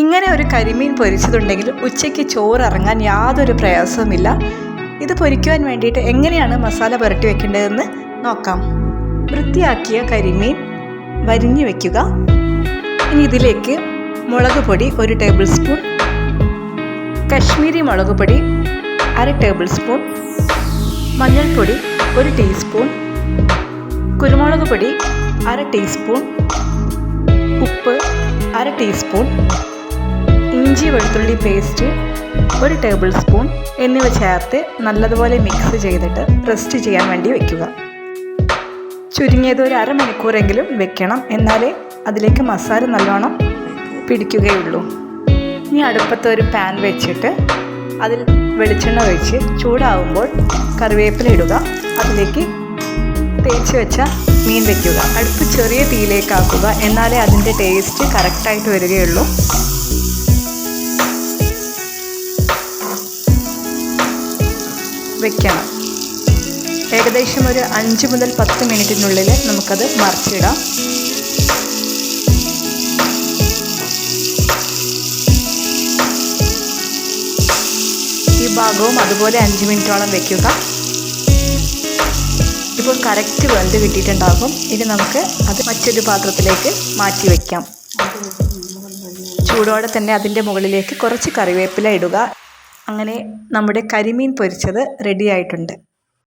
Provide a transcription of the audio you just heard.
ഇങ്ങനെ ഒരു കരിമീൻ പൊരിച്ചതുണ്ടെങ്കിൽ ഉച്ചയ്ക്ക് ചോറ് ഇറങ്ങാൻ യാതൊരു പ്രയാസവുമില്ല. ഇത് പൊരിക്കുവാൻ വേണ്ടിയിട്ട് എങ്ങനെയാണ് മസാല പുരട്ടി വെക്കേണ്ടതെന്ന് നോക്കാം. വൃത്തിയാക്കിയ കരിമീൻ വരിഞ്ഞു വെക്കുക. ഇനി ഇതിലേക്ക് മുളക് പൊടി 1 ടേബിൾ സ്പൂൺ, കശ്മീരി മുളക് പൊടി 1/2 ടേബിൾ സ്പൂൺ, മഞ്ഞൾപ്പൊടി 1 ടീസ്പൂൺ, കുരുമുളക് പൊടി 1/2 ടീസ്പൂൺ, ഉപ്പ് 1/2 ടീസ്പൂൺ, ഇഞ്ചി വെളുത്തുള്ളി പേസ്റ്റ് 1 ടേബിൾ സ്പൂൺ എന്നിവ ചേർത്ത് നല്ലതുപോലെ മിക്സ് ചെയ്തിട്ട് റെസ്റ്റ് ചെയ്യാൻ വേണ്ടി വെക്കുക. ചുരുങ്ങിയത് ഒരു അരമണിക്കൂറെങ്കിലും വെക്കണം, എന്നാലേ അതിലേക്ക് മസാല നല്ലോണം പിടിക്കുകയുള്ളൂ. ഇനി അടുപ്പത്ത് ഒരു പാൻ വെച്ചിട്ട് അതിൽ വെളിച്ചെണ്ണ ഒഴിച്ച് ചൂടാവുമ്പോൾ കറിവേപ്പില ഇടുക. അതിലേക്ക് തേച്ച് വെച്ച മീൻ വയ്ക്കുക. അടുപ്പ് ചെറിയ തീയിലേക്കാക്കുക, എന്നാലേ അതിൻ്റെ ടേസ്റ്റ് കറക്റ്റായിട്ട് വരികയുള്ളൂ. വെക്കണം. ഏകദേശം ഒരു 5 മുതൽ 10 മിനിറ്റിനുള്ളിൽ നമുക്കത് മറിച്ചിടാം. ഈ ഭാഗവും അതുപോലെ 5 മിനിറ്റോളം വെക്കുക. ഇപ്പോൾ കറക്റ്റ് വെന്ത് കിട്ടിയിട്ടുണ്ടാകും. ഇനി നമുക്ക് അത് മറ്റൊരു പാത്രത്തിലേക്ക് മാറ്റി വയ്ക്കാം. ചൂടോടെ തന്നെ അതിൻ്റെ മുകളിലേക്ക് കുറച്ച് കറിവേപ്പില ഇടുക. അങ്ങനെ നമ്മുടെ കരിമീൻ പൊരിച്ചത് റെഡി ആയിട്ടുണ്ട്.